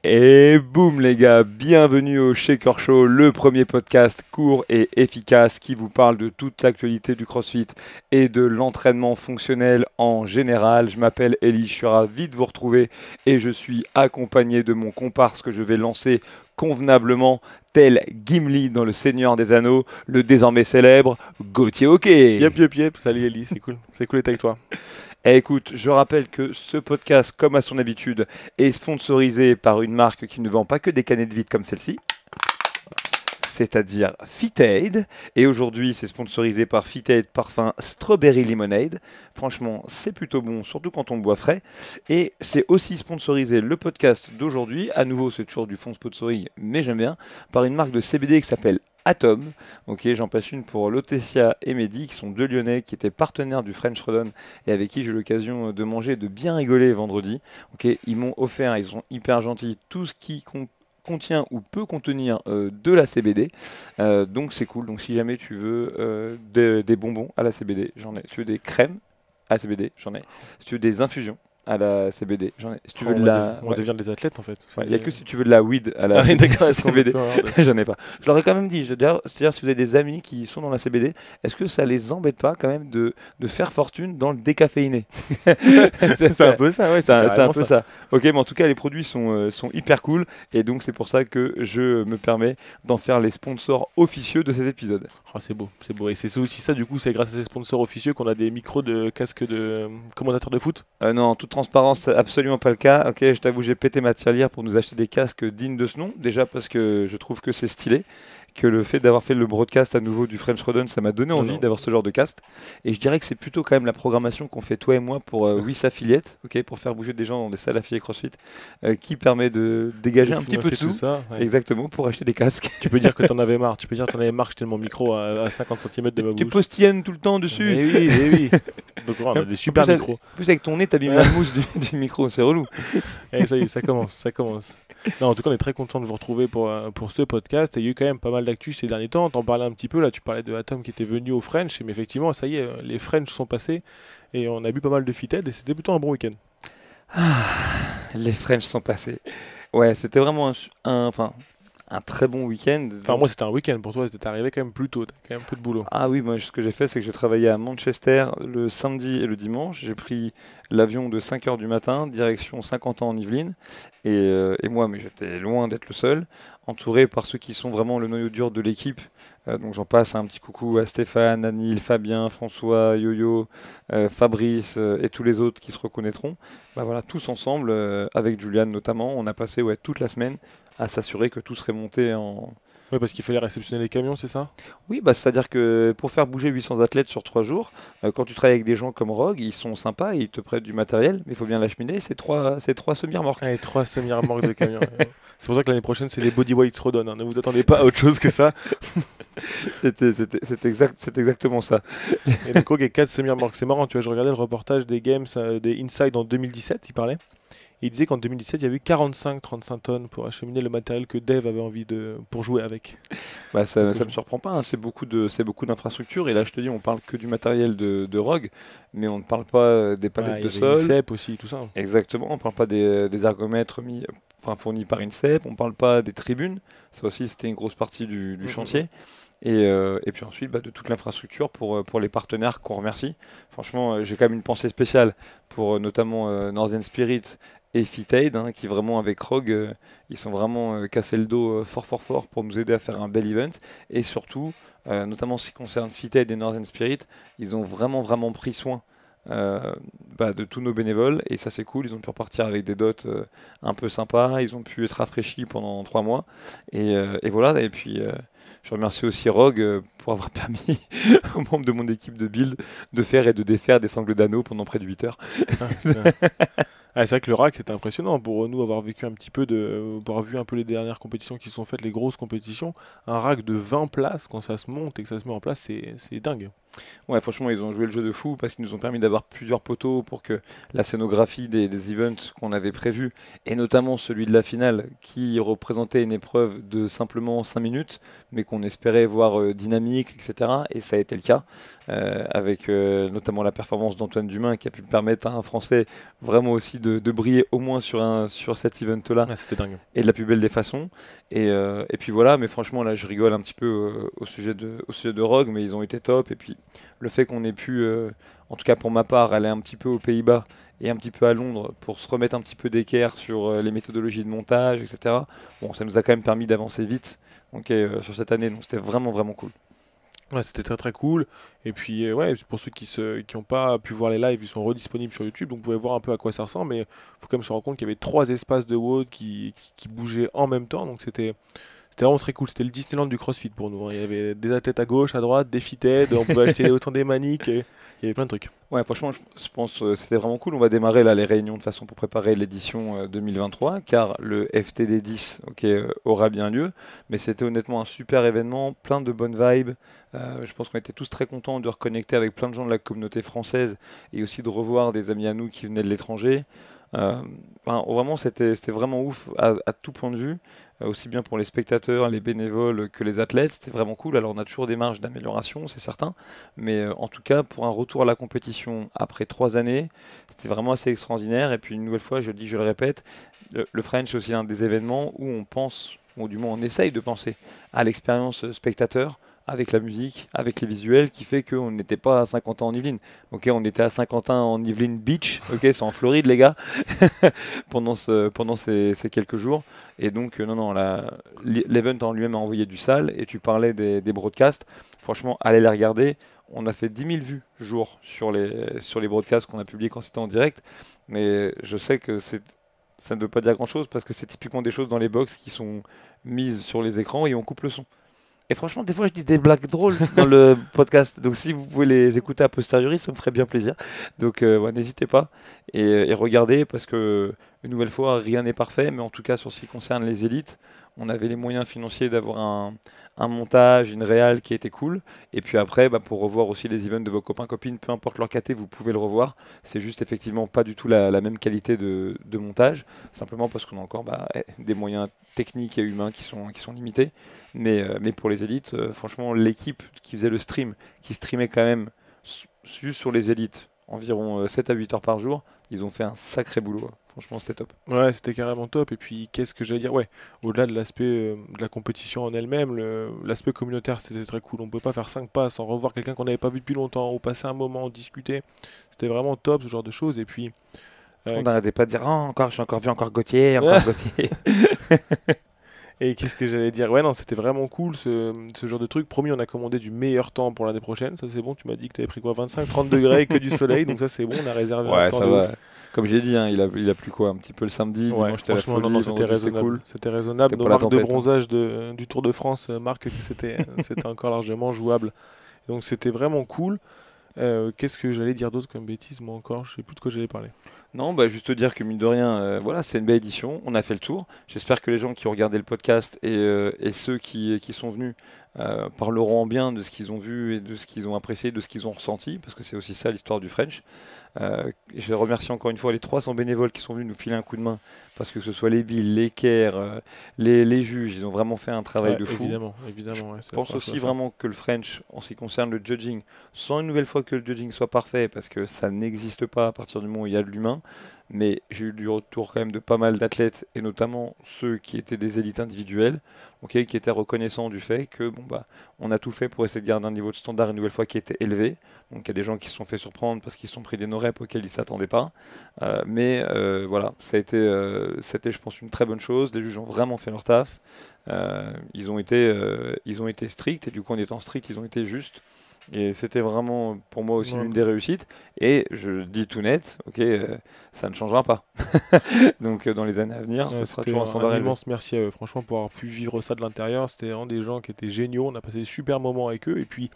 Et boum les gars, bienvenue au Shaker Show, le premier podcast court et efficace qui vous parle de toute l'actualité du CrossFit et de l'entraînement fonctionnel en général. Je m'appelle Elie, je suis ravi de vous retrouver et je suis accompagné de mon comparse que je vais lancer convenablement, tel Gimli dans Le Seigneur des Anneaux, le désormais célèbre Gauthier Hockey. Yep, salut Ellie, c'est cool d'être avec toi. Eh, écoute, je rappelle que ce podcast, comme à son habitude, est sponsorisé par une marque qui ne vend pas que des canettes vides comme celle-ci, c'est-à-dire FitAid. Et aujourd'hui, c'est sponsorisé par FitAid Parfum Strawberry Lemonade. Franchement, c'est plutôt bon, surtout quand on boit frais. Et c'est aussi sponsorisé le podcast d'aujourd'hui. À nouveau, c'est toujours du fond sponsoring, mais j'aime bien, par une marque de CBD qui s'appelle Atom. Ok, j'en passe une pour Laetitia et Mehdi, qui sont deux Lyonnais qui étaient partenaires du French Rodon et avec qui j'ai eu l'occasion de manger et de bien rigoler vendredi. Ok, ils m'ont offert, ils sont hyper gentils, tout ce qui contient ou peut contenir de la CBD. Donc c'est cool. Donc si jamais tu veux des bonbons à la CBD, j'en ai. Si tu veux des crèmes à la CBD, j'en ai. Si tu veux des infusions à la CBD, j'en ai. Si tu veux de la... On devient des athlètes en fait. Il n'y a que si tu veux de la weed à la Ah, d'accord, CBD. J'en ai pas. Je leur ai quand même dit, c'est-à-dire si vous avez des amis qui sont dans la CBD, est-ce que ça les embête pas quand même de faire fortune dans le décaféiné? C'est un peu ça, ouais. C'est un peu ça. Ok, mais en tout cas, les produits sont hyper cool et donc c'est pour ça que je me permets d'en faire les sponsors officieux de cet épisode. Oh, c'est beau, c'est beau. Et c'est aussi ça, du coup, c'est grâce à ces sponsors officieux qu'on a des micros de casques de commentateurs de foot. Non, en toute transparence, c'est absolument pas le cas. Ok, je t'avoue, j'ai pété ma tirelire pour nous acheter des casques dignes de ce nom. Déjà parce que je trouve que c'est stylé, que le fait d'avoir fait le broadcast à nouveau du French Rodon, ça m'a donné envie d'avoir ce genre de casque. Et je dirais que c'est plutôt quand même la programmation qu'on fait toi et moi pour WIS Affiliate, ok, pour faire bouger des gens dans des salles affiliées CrossFit, qui permet de dégager un petit peu de sous. Ça, ouais. Exactement, pour acheter des casques. Tu peux dire que t'en avais marre. Tu peux dire que t'en avais marre que j'étais mon micro à 50 cm de ma bouche. Tu postillonnes tout le temps dessus. Eh oui. Donc on a des super micros. En plus, avec ton nez, t'as mis la mousse du micro, c'est relou. Et ça y est, ça commence. Non, en tout cas, on est très content de vous retrouver pour ce podcast. Et il y a eu quand même pas mal d'actu ces derniers temps. T'en parlais un petit peu, là, tu parlais de Atom qui était venu au French. Mais effectivement, ça y est, les French sont passés. Et on a bu pas mal de FitAid. Et c'était plutôt un bon week-end. Les French sont passés. Ouais, c'était vraiment un très bon week-end. Enfin, moi, c'était un week-end. Pour toi, t'es arrivé quand même plus tôt. T'as quand même peu de boulot. Ah oui, moi, ce que j'ai fait, c'est que j'ai travaillé à Manchester le samedi et le dimanche. J'ai pris l'avion de 5h du matin, direction Saint-Quentin en Yvelines. Et moi, mais j'étais loin d'être le seul, entouré par ceux qui sont vraiment le noyau dur de l'équipe. Donc j'en passe un petit coucou à Stéphane, Anil, Fabien, François, Yo-Yo, Fabrice et tous les autres qui se reconnaîtront. Bah voilà, tous ensemble, avec Julian notamment, on a passé toute la semaine à s'assurer que tout serait monté en... Oui, parce qu'il fallait réceptionner les camions, c'est ça? Oui, bah, c'est-à-dire que pour faire bouger 800 athlètes sur 3 jours, quand tu travailles avec des gens comme Rogue, ils sont sympas, ils te prêtent du matériel, mais il faut bien l'acheminer, c'est trois semi-remorques. Et 3 semi-remorques de camions. C'est pour ça que l'année prochaine, c'est les Bodyweight Rodon. Hein. Ne vous attendez pas à autre chose que ça. C'est exactement ça. Et donc, ok, 4 semi-remorques. C'est marrant, tu vois, je regardais le reportage des Games, des Inside en 2017, il parlait. Et il disait qu'en 2017, il y avait eu 45-35 tonnes pour acheminer le matériel que Dave avait envie pour jouer avec. Bah, ça me surprend pas, hein. C'est beaucoup d'infrastructures. Et là, je te dis, on parle que du matériel de Rogue, mais on ne parle pas des palettes de sol. INSEP aussi, tout ça. Exactement, on ne parle pas des ergomètres fournis par INSEP, on ne parle pas des tribunes. Ça aussi, c'était une grosse partie du chantier. Et puis ensuite, de toute l'infrastructure pour les partenaires qu'on remercie. Franchement, j'ai quand même une pensée spéciale pour notamment Northern Spirit et FitAid, hein, qui vraiment avec Rogue, ils sont vraiment cassé le dos fort pour nous aider à faire un bel event. Et surtout, notamment en ce qui concerne FitAid et Northern Spirit, ils ont vraiment pris soin de tous nos bénévoles, et ça c'est cool. Ils ont pu repartir avec des dots un peu sympas, ils ont pu être rafraîchis pendant 3 mois, et voilà. Et puis je remercie aussi Rogue pour avoir permis aux membres de mon équipe de build de faire et de défaire des sangles d'anneau pendant près de 8 heures. C'est vrai que le rack c'était impressionnant pour nous, avoir vécu un petit peu avoir vu un peu les dernières compétitions qui se sont faites, les grosses compétitions. Un rack de 20 places, quand ça se monte et que ça se met en place, c'est dingue. Ouais, franchement, ils ont joué le jeu de fou parce qu'ils nous ont permis d'avoir plusieurs poteaux pour que la scénographie des events qu'on avait prévus, et notamment celui de la finale, qui représentait une épreuve de simplement 5 minutes, mais qu'on espérait voir dynamique, etc. Et ça a été le cas, avec notamment la performance d'Antoine Dumain qui a pu permettre à un Français vraiment aussi de briller au moins sur cet event-là, Ouais, c'était dingue. et de la plus belle des façons. Et puis voilà, mais franchement, là, je rigole un petit peu au sujet de Rogue, mais ils ont été top. Et puis le fait qu'on ait pu, en tout cas pour ma part, aller un petit peu aux Pays-Bas et un petit peu à Londres pour se remettre un petit peu d'équerre sur les méthodologies de montage, etc. Bon, ça nous a quand même permis d'avancer vite, donc, sur cette année, donc c'était vraiment vraiment cool. Ouais, c'était très très cool. Et puis, ouais, pour ceux qui ont pas pu voir les lives, ils sont redisponibles sur YouTube, donc vous pouvez voir un peu à quoi ça ressemble. Mais il faut quand même se rendre compte qu'il y avait trois espaces de WOD qui bougeaient en même temps, donc c'était vraiment très cool. C'était le Disneyland du CrossFit pour nous, hein. Il y avait des athlètes à gauche, à droite, des fitted, on pouvait acheter autant des maniques, et il y avait plein de trucs. Ouais, franchement, je pense que c'était vraiment cool. On va démarrer là les réunions de façon pour préparer l'édition 2023, car le FTD 10, ok, aura bien lieu. Mais c'était honnêtement un super événement, plein de bonnes vibes. Je pense qu'on était tous très contents de reconnecter avec plein de gens de la communauté française et aussi de revoir des amis à nous qui venaient de l'étranger. Enfin, vraiment, c'était vraiment ouf à tout point de vue, aussi bien pour les spectateurs, les bénévoles que les athlètes. C'était vraiment cool. Alors, on a toujours des marges d'amélioration, c'est certain. Mais en tout cas, pour un retour à la compétition après 3 années, c'était vraiment assez extraordinaire. Et puis une nouvelle fois, je le dis, je le répète, le French est aussi un des événements où on pense, ou du moins on essaye de penser à l'expérience spectateur, avec la musique, avec les visuels, qui fait qu'on n'était pas à Saint-Quentin en Yvelines. Ok, on était à Saint-Quentin en Yvelines Beach, ok, c'est en Floride les gars, pendant ces quelques jours. Et donc, non, non, l'event en lui-même a envoyé du sale, et tu parlais des broadcasts. Franchement, allez les regarder. On a fait 10 000 vues jour sur les broadcasts qu'on a publiés quand c'était en direct. Mais je sais que ça ne veut pas dire grand-chose parce que c'est typiquement des choses dans les box qui sont mises sur les écrans et on coupe le son. Et franchement, des fois, je dis des blagues drôles dans le podcast. Donc, si vous pouvez les écouter a posteriori, ça me ferait bien plaisir. Donc, ouais, n'hésitez pas et regardez parce que, une nouvelle fois, rien n'est parfait. Mais en tout cas, sur ce qui concerne les élites, on avait les moyens financiers d'avoir un montage, une réal qui était cool. Et puis après, bah, pour revoir aussi les events de vos copains, copines, peu importe leur caté, vous pouvez le revoir. C'est juste effectivement pas du tout la même qualité de montage. Simplement parce qu'on a encore des moyens techniques et humains qui sont limités. Mais pour les élites, franchement, l'équipe qui faisait le stream, qui streamait quand même juste sur les élites, environ 7 à 8 heures par jour, ils ont fait un sacré boulot. Franchement, c'était top. Ouais, c'était carrément top. Et puis, qu'est-ce que j'allais dire? Ouais, au-delà de l'aspect de la compétition en elle-même, l'aspect communautaire, c'était très cool. On pouvait pas faire 5 pas sans revoir quelqu'un qu'on n'avait pas vu depuis longtemps, ou passer un moment, discuter. C'était vraiment top, ce genre de choses. Et puis, On euh, n'arrêtait pas de dire ah, encore, j'ai encore vu encore Gauthier, encore Gauthier. et qu'est-ce que j'allais dire? Ouais, non, c'était vraiment cool ce genre de truc. Promis, on a commandé du meilleur temps pour l'année prochaine. Ça, c'est bon. Tu m'as dit que t'avais pris quoi? 25-30 degrés, que du soleil. Donc, ça, c'est bon. On a réservé un Ouais, temps ça de va. ouf. Comme j'ai dit, hein, il a plu quoi, un petit peu le samedi, Ouais, dimanche c'était la franchement, non, non, folie, c'était vendredi c'était raisonnable. cool. C'était raisonnable. C'était Nos pas la marques de tempête, hein. bronzage du Tour de France marquent que c'était encore largement jouable. Donc, c'était vraiment cool. Qu'est-ce que j'allais dire d'autre comme bêtise, moi encore? Je sais plus de quoi j'allais parler. Non, bah juste te dire que mine de rien, voilà, c'est une belle édition. On a fait le tour. J'espère que les gens qui ont regardé le podcast et ceux qui sont venus parleront en bien de ce qu'ils ont vu et de ce qu'ils ont apprécié, de ce qu'ils ont ressenti, parce que c'est aussi ça l'histoire du French. Je remercie encore une fois les 300 bénévoles qui sont venus nous filer un coup de main, parce que ce soit les billes, les CAIR, les juges, ils ont vraiment fait un travail Ouais, de fou. évidemment, Je évidemment, ouais, c'est la pense première chose aussi à faire. vraiment que le French, en ce qui concerne le judging, sans une nouvelle fois que le judging soit parfait, parce que ça n'existe pas à partir du moment où il y a de l'humain, mais j'ai eu du retour quand même de pas mal d'athlètes, et notamment ceux qui étaient des élites individuelles, ok, qui étaient reconnaissants du fait que bon bah on a tout fait pour essayer de garder un niveau de standard une nouvelle fois qui était élevé. Donc il y a des gens qui se sont fait surprendre parce qu'ils se sont pris des no-reps auxquels ils ne s'attendaient pas. Mais voilà, c'était je pense une très bonne chose. Les juges ont vraiment fait leur taf. Ils ont été stricts et du coup en étant stricts, ils ont été justes. Et c'était vraiment pour moi aussi Ouais. l'une des réussites. Et je dis tout net, ok, ça ne changera pas. Donc dans les années à venir, ce Ouais, sera c'était toujours un standard un élevé. immense merci à eux. Franchement, pour avoir pu vivre ça de l'intérieur, c'était vraiment des gens qui étaient géniaux. On a passé des super moments avec eux. Et puis,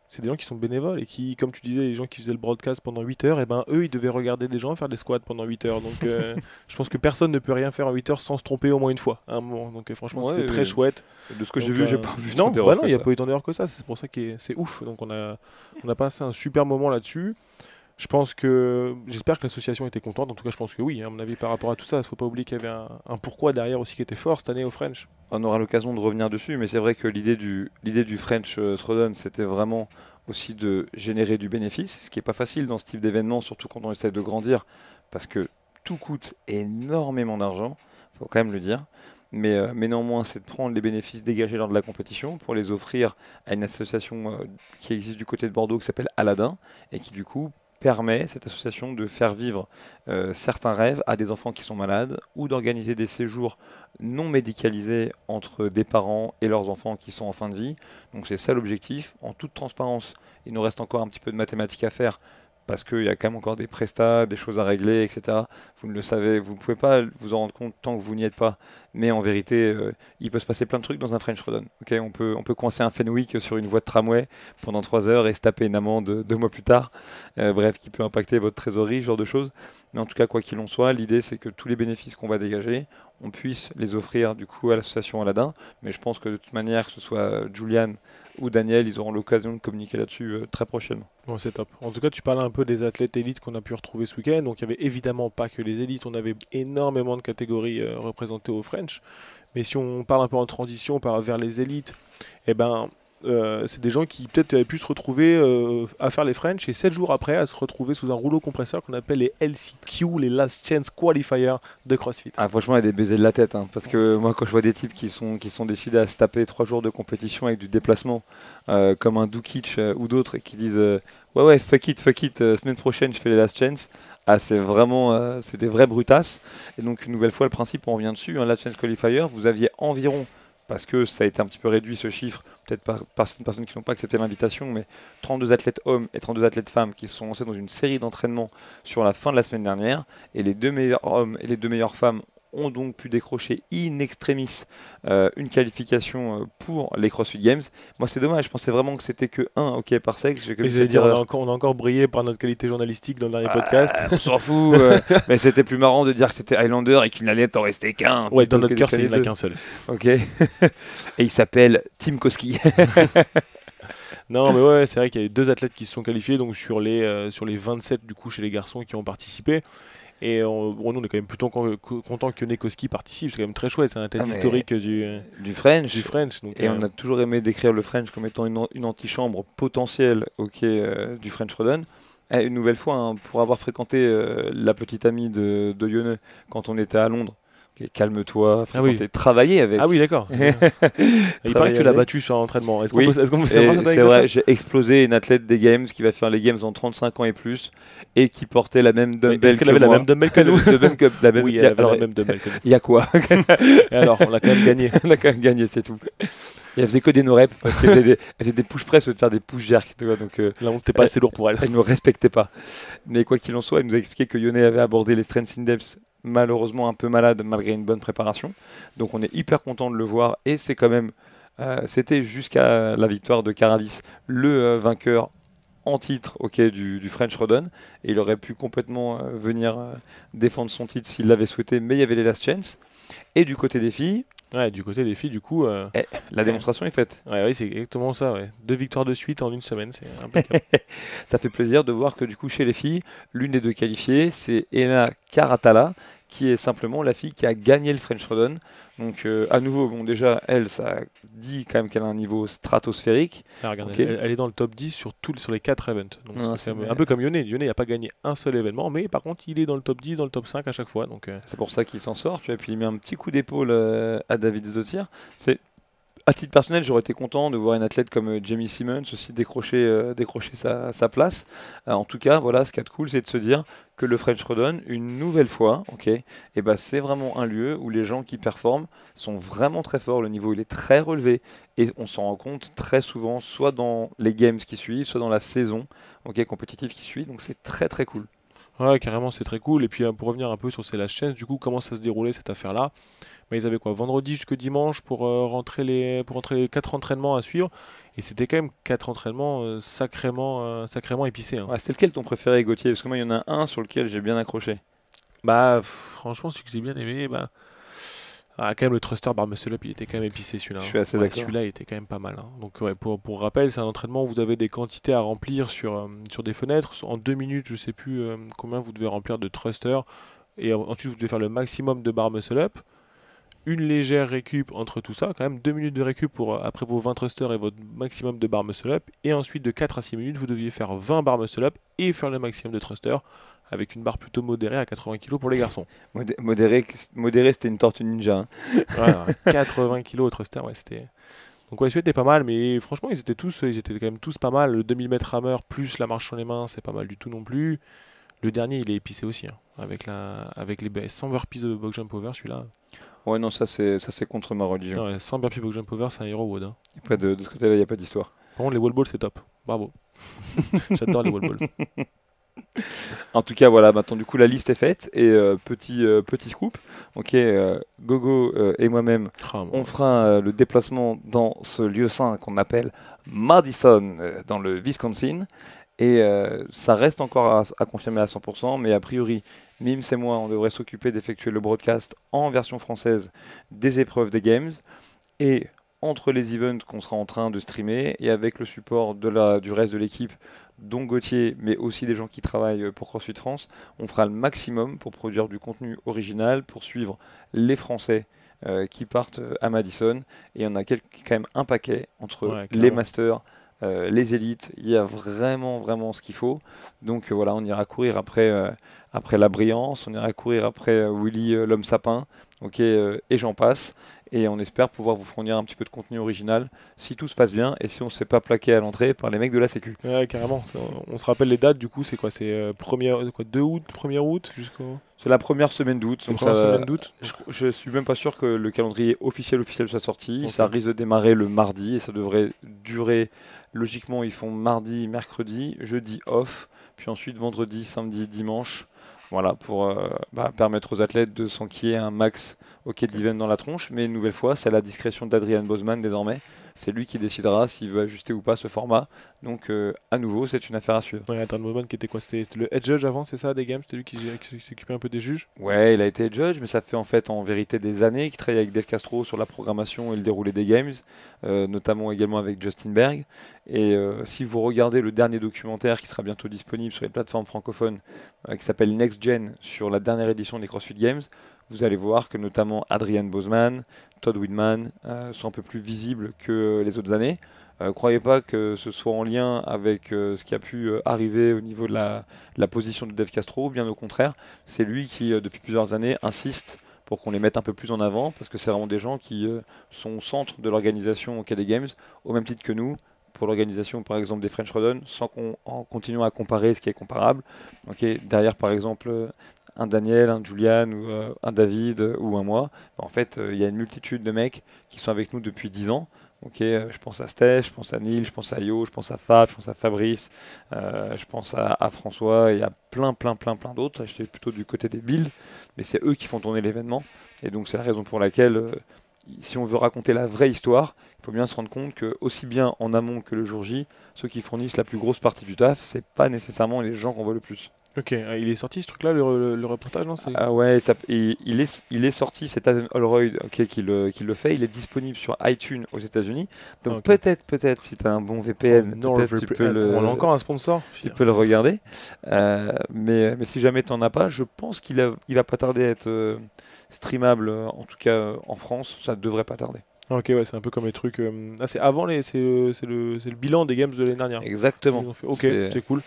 c'est des gens qui sont bénévoles et qui, comme tu disais, les gens qui faisaient le broadcast pendant 8 heures, et ben eux, ils devaient regarder des gens faire des squats pendant 8 heures. Donc je pense que personne ne peut rien faire en 8 heures sans se tromper au moins une fois à un moment. Donc franchement, Ouais, c'était très chouette. de ce que j'ai Donc, vu, j'ai pas vu non, tant d'erreurs non, que il n'y a ça. pas eu tant d'erreurs que ça. C'est pour ça que c'est ouf. Donc on a passé un super moment là-dessus. Je pense que j'espère que l'association était contente. En tout cas, je pense que oui. À mon avis, par rapport à tout ça, il ne faut pas oublier qu'il y avait un pourquoi derrière aussi qui était fort cette année au French. On aura l'occasion de revenir dessus, mais c'est vrai que l'idée du French Throwdown, c'était vraiment aussi de générer du bénéfice, ce qui n'est pas facile dans ce type d'événement, surtout quand on essaie de grandir, parce que tout coûte énormément d'argent, il faut quand même le dire. Mais néanmoins, c'est de prendre les bénéfices dégagés lors de la compétition pour les offrir à une association qui existe du côté de Bordeaux qui s'appelle Aladdin et qui du coup permet, cette association, de faire vivre certains rêves à des enfants qui sont malades ou d'organiser des séjours non médicalisés entre des parents et leurs enfants qui sont en fin de vie. Donc c'est ça l'objectif. En toute transparence, il nous reste encore un petit peu de mathématiques à faire parce qu'il y a quand même encore des prestats, des choses à régler, etc. Vous ne le savez, vous ne pouvez pas vous en rendre compte tant que vous n'y êtes pas. Mais en vérité, il peut se passer plein de trucs dans un French Rodon. Okay, on peut coincer un Fenwick sur une voie de tramway pendant 3 heures et se taper une amende 2 mois plus tard. Bref, qui peut impacter votre trésorerie, ce genre de choses. Mais en tout cas, quoi qu'il en soit, l'idée c'est que tous les bénéfices qu'on va dégager, on puisse les offrir du coup à l'association Aladdin. Mais je pense que de toute manière, que ce soit Julian ou Daniel, ils auront l'occasion de communiquer là-dessus très prochainement. Bon, c'est top. En tout cas, tu parlais un peu des athlètes élites qu'on a pu retrouver ce week-end. Donc, il n'y avait évidemment pas que les élites. On avait énormément de catégories représentées au French. Mais si on parle un peu en transition vers les élites, eh ben, c'est des gens qui peut-être avaient pu se retrouver à faire les French et 7 jours après à se retrouver sous un rouleau compresseur qu'on appelle les LCQ, les Last Chance Qualifiers de CrossFit. Ah, franchement, il y a des baisers de la tête. Parce que moi, quand je vois des types qui sont décidés à se taper 3 jours de compétition avec du déplacement, comme un Dukic ou d'autres, et qui disent ouais, fuck it, semaine prochaine, je fais les Last Chance. Ah, c'est vraiment, c'est des vrais brutasses. Et donc, une nouvelle fois, le principe, on revient dessus. Last Chance Qualifier, vous aviez environ, parce que ça a été un petit peu réduit ce chiffre, peut-être par certaines personnes qui n'ont pas accepté l'invitation, mais 32 athlètes hommes et 32 athlètes femmes qui se sont lancés dans une série d'entraînements sur la fin de la semaine dernière. Et les 2 meilleurs hommes et les 2 meilleures femmes ont donc pu décrocher in extremis une qualification pour les CrossFit Games. Moi, c'est dommage, je pensais vraiment que c'était que un hockey par sexe. J'allais dire, on a encore brillé par notre qualité journalistique dans le dernier podcast. On s'en fout, mais c'était plus marrant de dire que c'était Highlander et qu'il n'allait en rester qu'un. Ouais, dans notre cœur, il n'y en a qu'un seul. Ok. Et il s'appelle Tim Koski. Non, mais ouais, c'est vrai qu'il y a eu 2 athlètes qui se sont qualifiés donc sur les 27 du coup chez les garçons qui ont participé. Et nous, on est quand même plutôt content que Nekoski participe. C'est quand même très chouette. C'est un athlète historique du French. Donc, et on a toujours aimé décrire le French comme étant une antichambre potentielle du French Rodon. Et une nouvelle fois, pour avoir fréquenté la petite amie de Yone quand on était à Londres. Okay, calme-toi, travailler avec. Ah oui, d'accord. Il paraît que tu l'as battu sur un entraînement. Est-ce qu'on peut savoir? C'est vrai, j'ai explosé une athlète des Games qui va faire les Games en 35 ans et plus et qui portait la même dumbbell. Est-ce qu'elle avait la même dumbbell que nous? Oui, elle avait la même dumbbell que nous. Il y a quoi? Et alors, on l'a quand même gagné. On a quand même gagné, c'est tout. Et elle faisait que des no-reps parce qu'elle faisait des push press au lieu de faire des push jerk. Donc, là, on n'était pas assez lourd pour elle. Elle ne me respectait pas. Mais quoi qu'il en soit, elle nous a expliqué que Yone avait abordé les strength in depth malheureusement un peu malade malgré une bonne préparation. Donc on est hyper content de le voir et c'est quand même, c'était jusqu'à la victoire de Caravis, le vainqueur en titre du French Rodon et il aurait pu complètement venir défendre son titre s'il l'avait souhaité, mais il y avait les last chance. Et du côté des filles, du côté des filles, du coup, la démonstration est faite. Oui, c'est exactement ça. 2 victoires de suite en une semaine, c'est impeccable. Ça fait plaisir de voir que du coup chez les filles, l'une des 2 qualifiées, c'est Ena Karatala, qui est simplement la fille qui a gagné le French Rodon. Donc à nouveau, déjà, elle, ça dit quand même qu'elle a un niveau stratosphérique. Regarde, elle est dans le top 10 sur les 4 events. Donc c'est un peu comme Yone. Yone n'a pas gagné un seul événement, mais par contre, il est dans le top 10, dans le top 5 à chaque fois. C'est pour ça qu'il s'en sort. Puis il met un petit coup d'épaule à David Zotir. À titre personnel, j'aurais été content de voir une athlète comme Jamie Simmons aussi décrocher sa place. En tout cas, voilà, ce qui est cool, c'est de se dire que le French Rodon, une nouvelle fois, c'est vraiment un lieu où les gens qui performent sont vraiment très forts. Le niveau il est très relevé et on s'en rend compte très souvent, soit dans les games qui suivent, soit dans la saison compétitive qui suit. Donc c'est très très cool. Ouais, carrément, c'est très cool. Et puis pour revenir un peu sur ces last chance, du coup, comment ça se déroulait cette affaire-là? Bah, ils avaient quoi, vendredi jusque dimanche pour rentrer les 4 entraînements à suivre. Et c'était quand même 4 entraînements sacrément épicés, hein. Ouais, c'était lequel ton préféré, Gauthier? Parce que moi, il y en a un sur lequel j'ai bien accroché. Bah, franchement, celui que j'ai bien aimé, bah, quand même le thruster bar muscle up, il était quand même épicé celui-là, Je hein. suis assez Ouais, d'accord. celui-là, il était quand même pas mal, hein. Donc, ouais, pour rappel, c'est un entraînement où vous avez des quantités à remplir sur des fenêtres. En 2 minutes, je sais plus combien vous devez remplir de thruster. Et ensuite, vous devez faire le maximum de bar muscle up. Une légère récup entre tout ça, quand même 2 minutes de récup après vos 20 thrusters et votre maximum de bar muscle up, et ensuite de 4 à 6 minutes, vous deviez faire 20 bar muscle up et faire le maximum de thrusters avec une barre plutôt modérée à 80 kg pour les garçons. Modéré, c'était une tortue ninja, hein. Ouais, 80 kg au thruster, ouais, c'était. Donc ouais, celui était pas mal, mais franchement, ils étaient quand même tous pas mal. Le 2000 mètres rameur plus la marche sur les mains, c'est pas mal du tout non plus. Le dernier, il est épicé aussi, hein, avec les 100 burpees de box jump over, celui-là. Ouais, non, ça c'est contre ma religion. Non, ouais, 100 burpees box jump over, c'est un hero wood, hein. Après, de ce côté-là, il n'y a pas d'histoire. Par contre, les wall balls, c'est top. Bravo. J'adore les wall balls. En tout cas, voilà, maintenant du coup la liste est faite et petit scoop. Ok, Gogo et moi-même, Ah, on bon. fera le déplacement dans ce lieu saint qu'on appelle Madison, dans le Wisconsin. Et ça reste encore à confirmer à 100%, mais a priori, Mims et moi, on devrait s'occuper d'effectuer le broadcast en version française des épreuves des Games. Et entre les events qu'on sera en train de streamer et avec le support du reste de l'équipe, dont Gauthier, mais aussi des gens qui travaillent pour CrossFit France, on fera le maximum pour produire du contenu original, pour suivre les Français qui partent à Madison. Et on a quand même un paquet entre Ouais, les carrément. masters, les élites. Il y a vraiment, vraiment ce qu'il faut. Donc voilà, on ira courir après la brillance, on ira courir après Willy l'homme sapin, ok, et j'en passe. Et on espère pouvoir vous fournir un petit peu de contenu original si tout se passe bien et si on ne s'est pas plaqué à l'entrée par les mecs de la Sécu. Ouais, carrément. On se rappelle les dates, du coup, c'est quoi? C'est 2 août, 1er août jusqu'au. C'est la première semaine d'août, La donc première semaine d'août? je suis même pas sûr que le calendrier officiel soit sorti. Ok. Ça risque de démarrer le mardi et ça devrait durer. Logiquement, ils font mardi, mercredi, jeudi off, puis ensuite vendredi, samedi, dimanche. Voilà, pour permettre aux athlètes de s'enquiller un max au quai d'event dans la tronche. Mais une nouvelle fois, c'est à la discrétion d'Adrian Bosman désormais. C'est lui qui décidera s'il veut ajuster ou pas ce format. Donc, à nouveau, c'est une affaire à suivre. Ouais, attends, Moment qui était quoi? C'était le head judge avant, c'est ça, des games? C'était lui qui s'occupait un peu des juges? Ouais, il a été judge, mais ça fait en fait en vérité des années qu'il travaille avec Dave Castro sur la programmation et le déroulé des games, notamment également avec Justin Berg. Et si vous regardez le dernier documentaire qui sera bientôt disponible sur les plateformes francophones, qui s'appelle Next Gen, sur la dernière édition des CrossFit Games, vous allez voir que notamment Adrian Bosman, Todd Widman sont un peu plus visibles que les autres années. Croyez pas que ce soit en lien avec ce qui a pu arriver au niveau de la position de Dave Castro, bien au contraire. C'est lui qui, depuis plusieurs années, insiste pour qu'on les mette un peu plus en avant, parce que c'est vraiment des gens qui sont au centre de l'organisation au Cadet Games, au même titre que nous, pour l'organisation par exemple des French Rodon, en continuant à comparer ce qui est comparable. Ok, derrière par exemple un Daniel, un Julian, ou un David ou un moi, en fait il y a une multitude de mecs qui sont avec nous depuis 10 ans. Ok, je pense à Steph, je pense à Neil, je pense à Yo, je pense à Fab, je pense à Fabrice, je pense à François et à plein d'autres. Là, j'étais plutôt du côté des builds, mais c'est eux qui font tourner l'événement. Et donc c'est la raison pour laquelle, si on veut raconter la vraie histoire, il faut bien se rendre compte que aussi bien en amont que le jour J, ceux qui fournissent la plus grosse partie du taf, c'est pas nécessairement les gens qu'on voit le plus. Ok, il est sorti ce truc-là, le reportage, non? Ah ouais, il est sorti, c'est Ethan Holroyd ok, qui le fait. Il est disponible sur iTunes aux États-Unis. Ah, Donc ok. peut-être si tu as un bon Oh, VPN, peut-être On a encore un sponsor? tu peux le regarder. Mais si jamais tu n'en as pas, je pense il va pas tarder à être streamable, en tout cas en France. Ça devrait pas tarder. Ah, ok, ouais, c'est un peu comme les trucs. Ah, c'est avant c'est le bilan des games de l'année dernière. Exactement. Ils ont fait. Ok, C'est c'est cool.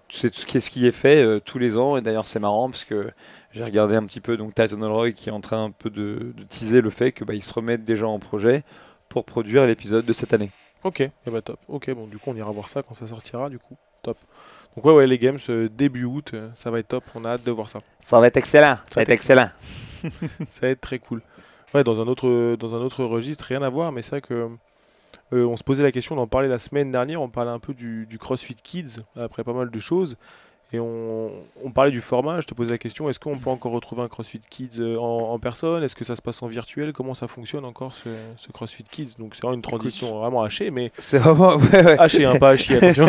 c'est ce qui est fait tous les ans. Et d'ailleurs, c'est marrant parce que j'ai regardé un petit peu donc Tyson Holroyd qui est en train un peu de teaser le fait que ils se remettent déjà en projet pour produire l'épisode de cette année. Ok, et bah top. Ok, bon, du coup, on ira voir ça quand ça sortira, du coup. Top. Donc, ouais, les games début août, ça va être top. On a hâte de voir ça. Ça va être excellent. Ça va être excellent. Ça va être très cool. Ouais, dans un autre registre, rien à voir, mais c'est vrai que on se posait la question d'en parler la semaine dernière. On parlait un peu du CrossFit Kids après pas mal de choses. Et on parlait du format, je te posais la question, est-ce qu'on peut encore retrouver un CrossFit Kids en personne? Est-ce que ça se passe en virtuel? Comment ça fonctionne encore ce CrossFit Kids? Donc c'est vraiment une transition Écoute, vraiment hachée, mais c'est vraiment ouais. hachée, hein, pas hachée, attention.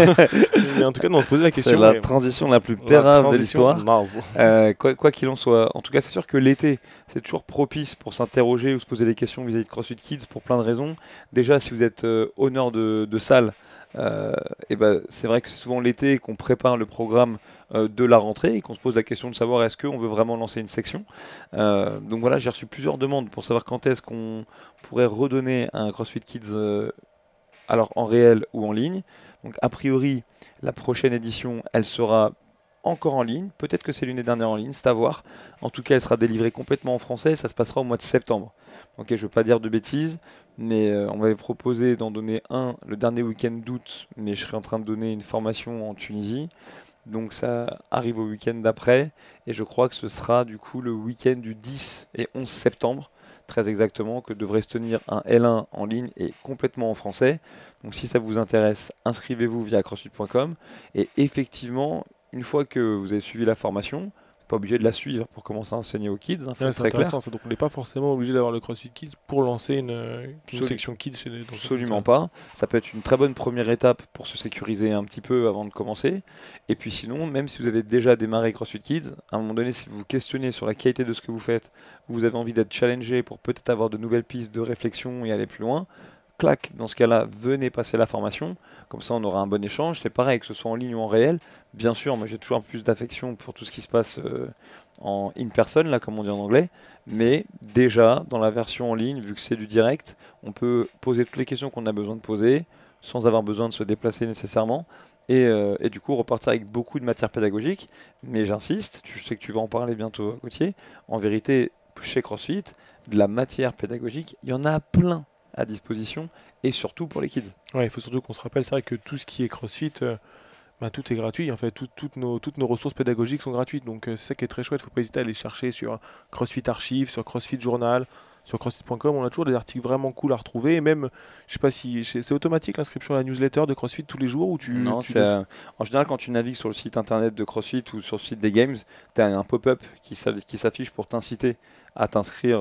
Mais en tout cas, on se posait la question. C'est la mais transition la plus la pérave de transition, l'histoire. naze. Quoi qu'il en soit, en tout cas, c'est sûr que l'été, c'est toujours propice pour s'interroger ou se poser des questions vis-à-vis de CrossFit Kids pour plein de raisons. Déjà, si vous êtes honneur de salle, et ben, c'est vrai que c'est souvent l'été qu'on prépare le programme de la rentrée et qu'on se pose la question de savoir est-ce qu'on veut vraiment lancer une section. Donc voilà, j'ai reçu plusieurs demandes pour savoir quand est-ce qu'on pourrait redonner un CrossFit Kids alors en réel ou en ligne. Donc a priori, la prochaine édition, elle sera encore en ligne. Peut-être que c'est l'année dernière en ligne, c'est à voir. En tout cas, elle sera délivrée complètement en français et ça se passera au mois de septembre. Ok, je ne veux pas dire de bêtises, mais on m'avait proposé d'en donner un le dernier week-end d'août, mais je serai en train de donner une formation en Tunisie. Donc ça arrive au week-end d'après, et je crois que ce sera du coup le week-end du 10 et 11 septembre, très exactement, que devrait se tenir un L1 en ligne et complètement en français. Donc si ça vous intéresse, inscrivez-vous via crossfit.com, et effectivement, une fois que vous avez suivi la formation, pas obligé de la suivre pour commencer à enseigner aux kids, faut Ouais, être c'est très clair. intéressant, ça. Donc on n'est pas forcément obligé d'avoir le CrossFit Kids pour lancer une Absolu- section Kids chez les Absolument pas. Ça peut être une très bonne première étape pour se sécuriser un petit peu avant de commencer. Et puis sinon, même si vous avez déjà démarré CrossFit Kids, à un moment donné, si vous vous questionnez sur la qualité de ce que vous faites, vous avez envie d'être challengé pour peut-être avoir de nouvelles pistes de réflexion et aller plus loin, clac, dans ce cas-là, venez passer la formation. Comme ça, on aura un bon échange. C'est pareil, que ce soit en ligne ou en réel. Bien sûr, moi j'ai toujours un peu plus d'affection pour tout ce qui se passe en in-person, là, comme on dit en anglais. Mais déjà, dans la version en ligne, vu que c'est du direct, on peut poser toutes les questions qu'on a besoin de poser sans avoir besoin de se déplacer nécessairement. Et du coup, repartir avec beaucoup de matière pédagogique. Mais j'insiste, je sais que tu vas en parler bientôt, Gauthier. En vérité, chez CrossFit, de la matière pédagogique, il y en a plein à disposition, et surtout pour les kids. Ouais, il faut surtout qu'on se rappelle, c'est vrai que tout ce qui est CrossFit, bah, tout est gratuit. En fait, toutes nos ressources pédagogiques sont gratuites. Donc c'est ça qui est très chouette. Il ne faut pas hésiter à aller chercher sur CrossFit Archive, sur CrossFit Journal, sur CrossFit.com. On a toujours des articles vraiment cool à retrouver. Et même, je sais pas si c'est automatique l'inscription à la newsletter de CrossFit tous les jours ou Non, en général, quand tu navigues sur le site internet de CrossFit ou sur le site des Games, tu as un pop-up qui s'affiche pour t'inciter à t'inscrire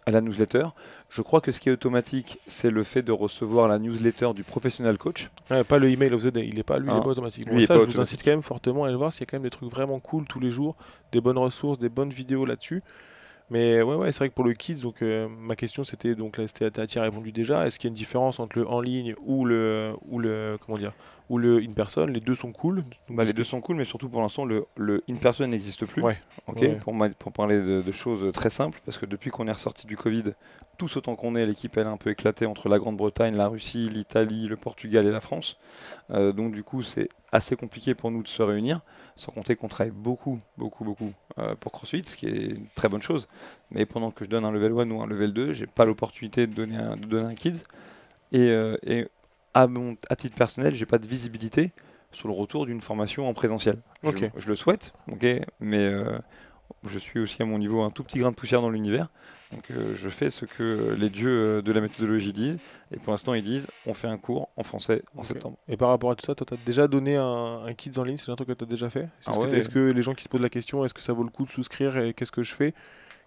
à la newsletter. Je crois que ce qui est automatique, c'est le fait de recevoir la newsletter du professional coach. Ouais, pas le email of the day, il est pas, lui, il est Hein, pas automatique. lui, Bon, il est ça, pas je vous incite automatique. quand même fortement à aller voir s'il y a quand même des trucs vraiment cool tous les jours, des bonnes ressources, des bonnes vidéos là-dessus. Mais ouais, c'est vrai que pour le kids, donc ma question c'était donc là, t'as répondu déjà. Est-ce qu'il y a une différence entre le en ligne ou le comment dire ou le in person? Les deux sont cool. Donc, Bah, les deux sont cool, mais surtout pour l'instant, le in-person n'existe plus. Ouais, Ok, ouais, pour parler de choses très simples, parce que depuis qu'on est ressorti du Covid, tous autant qu'on est, l'équipe elle est un peu éclatée entre la Grande-Bretagne, la Russie, l'Italie, le Portugal et la France. Donc du coup, c'est assez compliqué pour nous de se réunir, sans compter qu'on travaille beaucoup pour CrossFit, ce qui est une très bonne chose. Mais pendant que je donne un level 1 ou un level 2, j'ai pas l'opportunité de donner un kids. Et à titre personnel, j'ai pas de visibilité sur le retour d'une formation en présentiel. ok. Je le souhaite, ok, mais je suis aussi à mon niveau un tout petit grain de poussière dans l'univers. Donc je fais ce que les dieux de la méthodologie disent. Et pour l'instant, ils disent on fait un cours en français en Ok. septembre. Et par rapport à tout ça, toi, t'as déjà donné un kids en ligne, c'est un truc que t'as déjà fait? Ah ouais, Est-ce que les gens qui se posent la question, est-ce que ça vaut le coup de souscrire et qu'est-ce que je fais?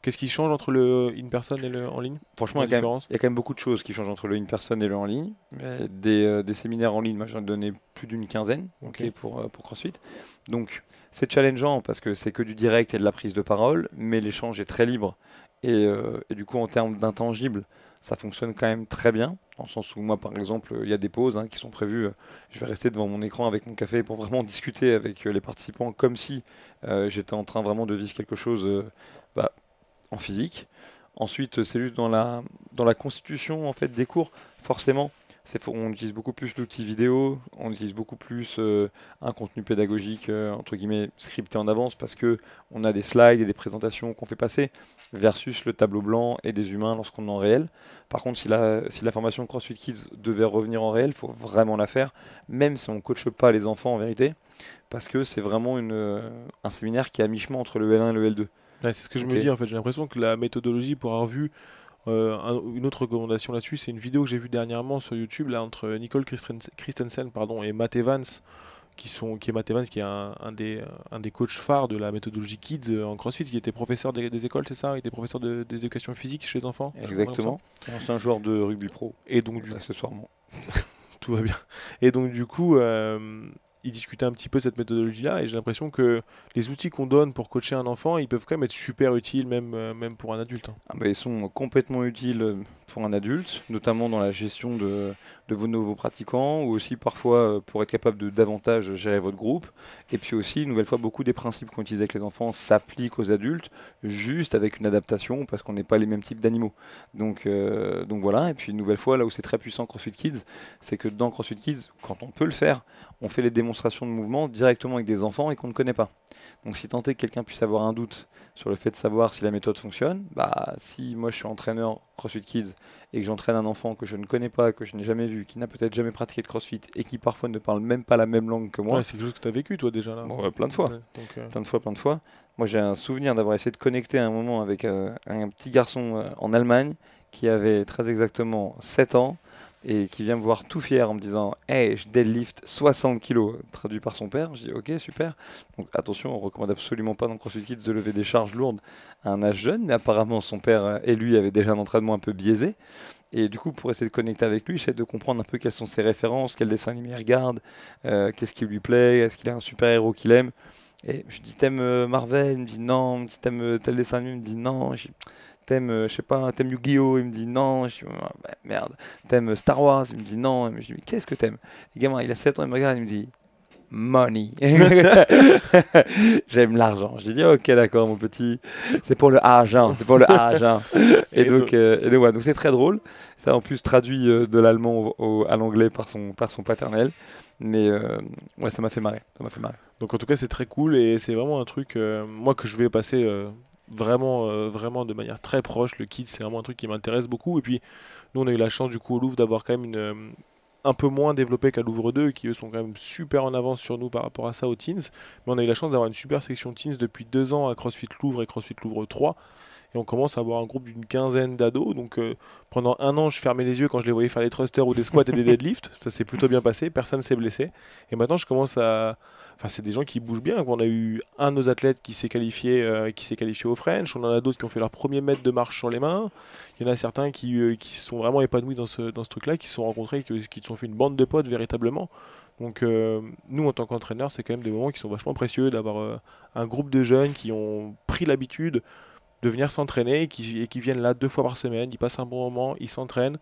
Qu'est-ce qui change entre le in person et le en ligne? franchement, La différence? il y a quand même beaucoup de choses qui changent entre le in-person et le en ligne. Mais des séminaires en ligne, moi j'en ai donné plus d'une quinzaine Ok. ok, pour CrossFit. Donc c'est challengeant parce que c'est que du direct et de la prise de parole, mais l'échange est très libre. Et du coup, en termes d'intangibles, ça fonctionne quand même très bien. Dans le sens où moi, par exemple, il y a des pauses qui sont prévues. Je vais rester devant mon écran avec mon café pour vraiment discuter avec les participants comme si j'étais en train vraiment de vivre quelque chose bah, en physique. Ensuite, c'est juste dans la constitution en fait des cours. Forcément, on utilise beaucoup plus l'outil vidéo, on utilise beaucoup plus un contenu pédagogique entre guillemets scripté en avance parce que on a des slides et des présentations qu'on fait passer versus le tableau blanc et des humains lorsqu'on est en réel. Par contre, si la formation CrossFit Kids devait revenir en réel, il faut vraiment la faire, même si on ne coache pas les enfants en vérité, parce que c'est vraiment un séminaire qui est à mi-chemin entre le L1 et le L2. Ouais, c'est ce que je Ok. me dis en fait. J'ai l'impression que la méthodologie, pour avoir vu une autre recommandation là-dessus, c'est une vidéo que j'ai vue dernièrement sur YouTube là, entre Nicole Christensen pardon, et Matt Evans, qui est Matt Evans, qui est un des coachs phares de la méthodologie Kids en CrossFit, qui était professeur des écoles, c'est ça? Il était professeur d'éducation physique chez les enfants. Exactement. C'est un joueur de rugby pro. Et donc, accessoirement. Tout va bien. Et donc, du coup, il discutait un petit peu cette méthodologie-là, et j'ai l'impression que les outils qu'on donne pour coacher un enfant, ils peuvent quand même être super utiles, même pour un adulte. Ah bah, ils sont complètement utiles pour un adulte, notamment dans la gestion de vos nouveaux pratiquants, ou aussi parfois pour être capable de davantage gérer votre groupe. Et puis aussi, une nouvelle fois, beaucoup des principes qu'on utilise avec les enfants s'appliquent aux adultes, juste avec une adaptation, parce qu'on n'est pas les mêmes types d'animaux. Donc voilà, et puis une nouvelle fois, là où c'est très puissant CrossFit Kids, c'est que dans CrossFit Kids, quand on peut le faire, on fait les démonstrations de mouvement directement avec des enfants et qu'on ne connaît pas. Donc si tant est que quelqu'un puisse avoir un doute sur le fait de savoir si la méthode fonctionne, bah si moi je suis entraîneur CrossFit Kids et que j'entraîne un enfant que je ne connais pas, que je n'ai jamais vu, qui n'a peut-être jamais pratiqué de CrossFit et qui parfois ne parle même pas la même langue que moi. Ouais, c'est quelque chose que tu as vécu toi déjà là. Bon, plein de fois. Plein de fois. Moi j'ai un souvenir d'avoir essayé de connecter à un moment avec un petit garçon en Allemagne qui avait très exactement 7 ans et qui vient me voir tout fier en me disant « Hey, je deadlift 60 kilos », traduit par son père. Je dis « Ok, super ». Donc attention, on ne recommande absolument pas dans CrossFit Kids de lever des charges lourdes à un âge jeune, mais apparemment son père et lui avaient déjà un entraînement un peu biaisé. Et du coup, pour essayer de connecter avec lui, j'essaie de comprendre un peu quelles sont ses références, quel dessin animé il regarde, qu'est-ce qui lui plaît, est-ce qu'il a un super-héros qu'il aime. Et je dis « T'aimes Marvel ?» Il me dit « Non ». T'aimes tel dessin animé? Il me dit « Non ». T'aimes, je sais pas, t'aimes Yu-Gi-Oh? Il me dit non. Je dis, ah, bah, merde. T'aimes Star Wars? Il me dit non. Je dis, mais qu'est-ce que t'aimes? Le gamin, il a 7 ans, il me regarde, il me dit money. J'aime l'argent. Je lui dis, ok, d'accord, mon petit. C'est pour le argent. C'est pour le argent. et donc ouais, donc c'est très drôle. Ça, en plus, traduit de l'allemand à l'anglais par son paternel. Mais ouais, ça m'a fait marrer. Donc, en tout cas, c'est très cool et c'est vraiment un truc, moi, que je vais passer. Vraiment de manière très proche. Le Kids, c'est vraiment un truc qui m'intéresse beaucoup. Et puis, nous, on a eu la chance, du coup, au Louvre, d'avoir quand même un peu moins développé qu'à Louvre 2, qui eux sont quand même super en avance sur nous par rapport à ça aux Teens. Mais on a eu la chance d'avoir une super section Teens depuis 2 ans à CrossFit Louvre et CrossFit Louvre 3. Et on commence à avoir un groupe d'une quinzaine d'ados. Donc pendant 1 an, je fermais les yeux quand je les voyais faire des thrusters ou des squats et des deadlifts. Ça s'est plutôt bien passé, personne s'est blessé. Et maintenant, je commence à... Enfin, c'est des gens qui bougent bien. On a eu un de nos athlètes qui s'est qualifié au French. On en a d'autres qui ont fait leur premier mètre de marche sur les mains. Il y en a certains qui sont vraiment épanouis dans ce truc-là, qui se sont rencontrés, qui se sont fait une bande de potes véritablement. Donc nous, en tant qu'entraîneurs, c'est quand même des moments qui sont vachement précieux d'avoir un groupe de jeunes qui ont pris l'habitude de venir s'entraîner et qui viennent là 2 fois par semaine. Ils passent un bon moment, ils s'entraînent.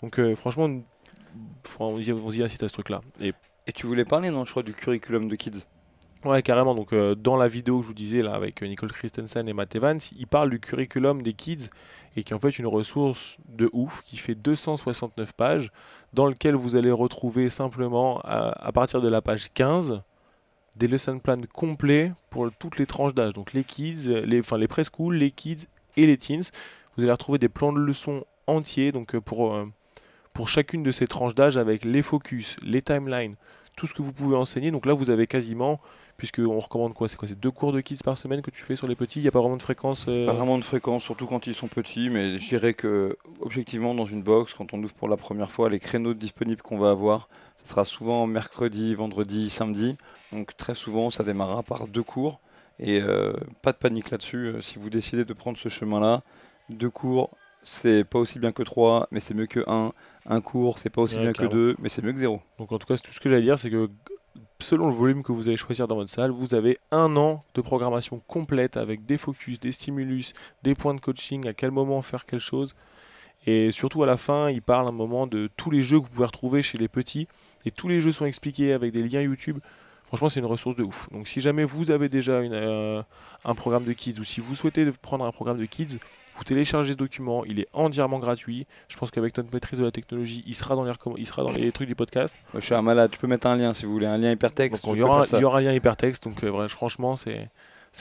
Donc franchement, on y incite à ce truc-là. Et tu voulais parler, non, je crois, du curriculum de Kids? Ouais, carrément. Donc, dans la vidéo que je vous disais là avec Nicole Christensen et Matt Evans, ils parlent du curriculum des Kids et qui est en fait une ressource de ouf qui fait 269 pages, dans lequel vous allez retrouver simplement à partir de la page 15 des lesson plans complets pour toutes les tranches d'âge. Donc les kids, les preschool, les kids et les teens. Vous allez retrouver des plans de leçons entiers donc pour chacune de ces tranches d'âge avec les focus, les timelines, tout ce que vous pouvez enseigner. Donc là, vous avez quasiment, puisqu'on recommande quoi? C'est 2 cours de kids par semaine que tu fais sur les petits? Il n'y a pas vraiment de fréquence Pas vraiment de fréquence, surtout quand ils sont petits, mais je dirais que, objectivement, dans une box, quand on ouvre pour la première fois, les créneaux disponibles qu'on va avoir, ce sera souvent mercredi, vendredi, samedi. Donc très souvent, ça démarrera par 2 cours. Et pas de panique là-dessus. Si vous décidez de prendre ce chemin-là, 2 cours, c'est pas aussi bien que 3, mais c'est mieux que 1. Un cours, c'est pas aussi bien que 2, mais c'est mieux que 0. Donc en tout cas, tout ce que j'allais dire, c'est que selon le volume que vous allez choisir dans votre salle, vous avez 1 an de programmation complète avec des focus, des stimulus, des points de coaching, à quel moment faire quelque chose. Et surtout à la fin, il parle un moment de tous les jeux que vous pouvez retrouver chez les petits. Et tous les jeux sont expliqués avec des liens YouTube. Franchement, c'est une ressource de ouf. Donc si jamais vous avez déjà un programme de kids ou si vous souhaitez prendre un programme de kids, vous téléchargez ce document, il est entièrement gratuit. Je pense qu'avec notre maîtrise de la technologie, il sera dans les trucs du podcast. Je suis un malade, tu peux mettre un lien si vous voulez, un lien hypertexte. Donc, il y aura un lien hypertexte, donc franchement, c'est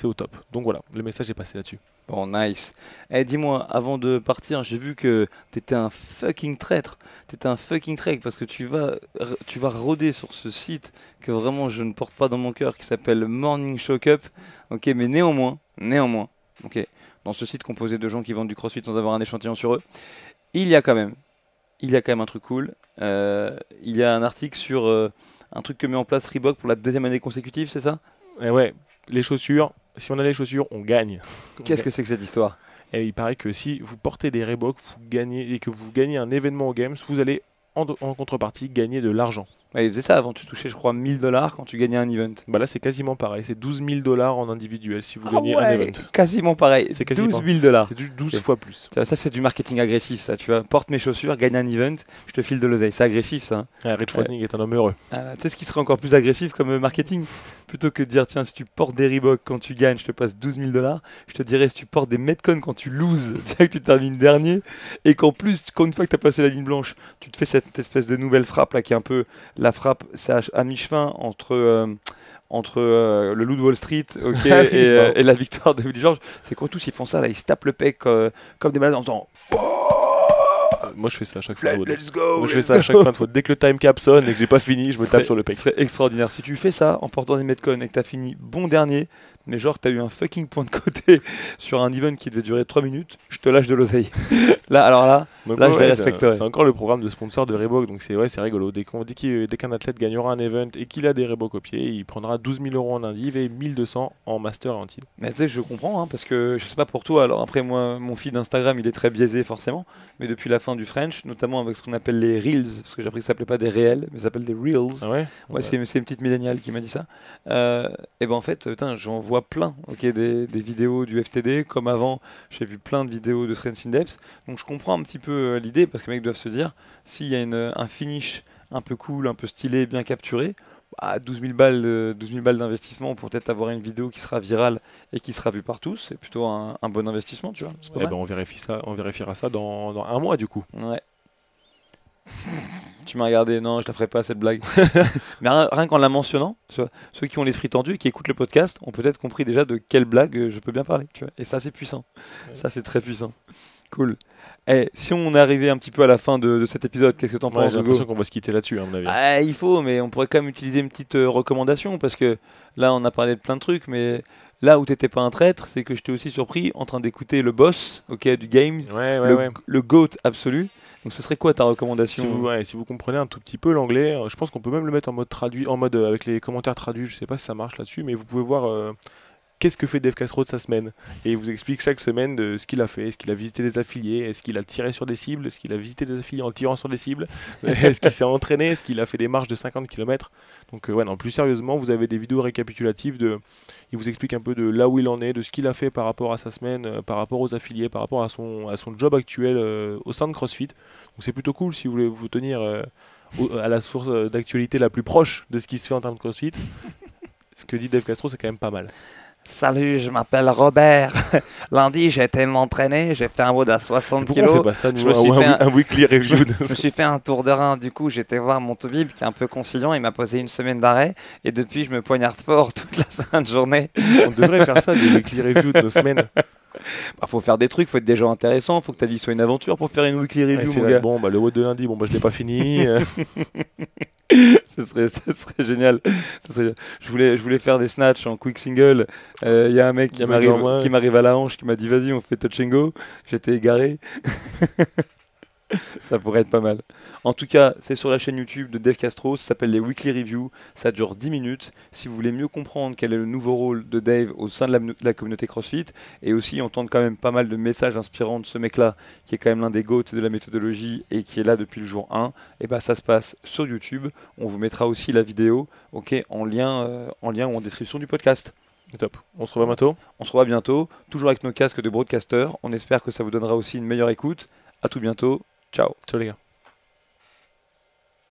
au top. Donc voilà, le message est passé là-dessus. Bon, nice. Dis-moi, avant de partir, j'ai vu que t'étais un fucking traître. T'étais un fucking traître parce que tu vas rôder sur ce site que vraiment je ne porte pas dans mon cœur qui s'appelle Morning Show Cup. Ok, mais néanmoins, ok, dans ce site composé de gens qui vendent du CrossFit sans avoir un échantillon sur eux, il y a quand même un truc cool. Il y a un article sur un truc que met en place Reebok pour la 2e année consécutive, c'est ça? Et ouais, les chaussures, si on a les chaussures, on gagne. Qu'est-ce que c'est que cette histoire? Et il paraît que si vous portez des Reebok vous gagnez, et que vous gagnez un événement aux Games, vous allez en contrepartie gagner de l'argent. Ouais, ils faisaient ça avant, tu touchais je crois 1000 $ quand tu gagnais un event. Bah là c'est quasiment pareil, c'est 12 000 $ en individuel si vous gagnez un ouais, event. quasiment pareil, C'est 12 quasiment. 000 $. C'est 12 fois plus. Tu vois, ça c'est du marketing agressif ça, tu vois. Porte mes chaussures, gagne un event, je te file de l'oseille. C'est agressif ça. Ouais, Rich Froning est un homme heureux. Tu sais ce qui serait encore plus agressif comme marketing? Plutôt que de dire tiens si tu portes des Reebok quand tu gagnes, je te passe 12 000 $, je te dirais si tu portes des Metcon quand tu loses, que tu termines dernier, et qu'en plus, une fois que tu as passé la ligne blanche, tu te fais cette espèce de nouvelle frappe là qui est un peu la frappe, c'est à mi-chemin entre le loup de Wall Street et la victoire de Willie George. C'est quand tous ils font ça là, ils se tapent le pec comme des malades en faisant Moi je fais ça à chaque fois. let's go. Moi je fais ça à chaque fin de faute. Dès que le time cap sonne et que j'ai pas fini, je me tape sur le pec. Ce serait extraordinaire. Si tu fais ça en portant des Metcon et que tu as fini bon dernier, mais genre tu as eu un fucking point de côté sur un event qui devait durer 3 minutes, je te lâche de l'oseille. Là, Donc, je les respecterai. C'est encore le programme de sponsor de Reebok, donc c'est rigolo. Dès qu'un athlète gagnera un event et qu'il a des Reebok au pied, il prendra 12 000 € en indiv et 1200 en master et en team. Mais tu sais, je comprends, hein, parce que je sais pas pour toi, alors après moi, mon feed Instagram il est très biaisé forcément, mais depuis la fin du French, notamment avec ce qu'on appelle les Reels, parce que j'ai appris que ça s'appelait pas des réels, mais ça s'appelle des Reels. Ah ouais, Ouais, c'est une petite milléniale qui m'a dit ça. Et ben en fait, j'en vois plein, des vidéos du FTD, comme avant, j'ai vu plein de vidéos de Strength in Depth, donc je comprends un petit peu l'idée, parce que les mecs doivent se dire, s'il y a un finish un peu cool, un peu stylé, bien capturé, 12 000 balles d'investissement pour peut-être avoir une vidéo qui sera virale et qui sera vue par tous, c'est plutôt un bon investissement, tu vois. C'est pas mal. on vérifiera ça dans un mois du coup. Ouais. Tu m'as regardé, non, je la ferai pas cette blague. Mais rien qu'en la mentionnant, tu vois, ceux qui ont l'esprit tendu et qui écoutent le podcast ont peut-être compris déjà de quelle blague je peux bien parler, tu vois. Et ça, c'est puissant. Ouais. Ça, c'est très puissant. Cool. Si on est arrivé un petit peu à la fin de cet épisode, qu'est-ce que t'en penses, J'ai l'impression qu'on va se quitter là-dessus, à mon avis. Il faut, mais on pourrait quand même utiliser une petite recommandation, parce que là, on a parlé de plein de trucs, mais là où t'étais pas un traître, c'est que je t'ai aussi surpris en train d'écouter le boss du game, le GOAT absolu. Donc ce serait quoi ta recommandation? Si vous comprenez un tout petit peu l'anglais, je pense qu'on peut même le mettre en mode traduit, avec les commentaires traduits, je sais pas si ça marche là-dessus, mais vous pouvez voir qu'est-ce que fait Dave Castro de sa semaine. Et il vous explique chaque semaine de ce qu'il a fait, est-ce qu'il a visité des affiliés, est-ce qu'il a tiré sur des cibles, est-ce qu'il a visité des affiliés en tirant sur des cibles, est-ce qu'il s'est entraîné, est-ce qu'il a fait des marches de 50 km. Donc plus sérieusement, vous avez des vidéos récapitulatives il vous explique un peu de là où il en est, de ce qu'il a fait par rapport à sa semaine, par rapport aux affiliés, par rapport à son job actuel au sein de CrossFit. Donc c'est plutôt cool si vous voulez vous tenir à la source d'actualité la plus proche de ce qui se fait en termes de CrossFit. Ce que dit Dave Castro, c'est quand même pas mal. Salut, je m'appelle Robert. Lundi, j'ai été m'entraîner, j'ai fait un WOD à 60 kg. Pourquoi on fait pas ça, un weekly review Je me suis fait un tour de rein, du coup, j'étais voir mon Toubib qui est un peu conciliant, il m'a posé une semaine d'arrêt et depuis, je me poignarde fort toute la sainte journée. On devrait faire ça, des weekly reviews de nos semaines. Faut faire des trucs, faut être des gens intéressants, faut que ta vie soit une aventure pour faire une weekly review, mon gars. Bon, le WOD de lundi, je l'ai pas fini. Ce serait génial. Je voulais faire des snatchs en quick single. Il y a un mec qui m'arrive à la hanche qui m'a dit vas-y on fait touch and go. J'étais égaré. Ça pourrait être pas mal. En tout cas, c'est sur la chaîne YouTube de Dave Castro, ça s'appelle les Weekly Reviews, ça dure 10 minutes. Si vous voulez mieux comprendre quel est le nouveau rôle de Dave au sein de la communauté CrossFit, et aussi entendre quand même pas mal de messages inspirants de ce mec-là, qui est quand même l'un des GOAT de la méthodologie et qui est là depuis le jour 1, et bah ça se passe sur YouTube. On vous mettra aussi la vidéo en lien ou en description du podcast. Top. On se revoit bientôt. On se revoit bientôt, toujours avec nos casques de broadcaster. On espère que ça vous donnera aussi une meilleure écoute. À tout bientôt. Ciao. Ciao les gars.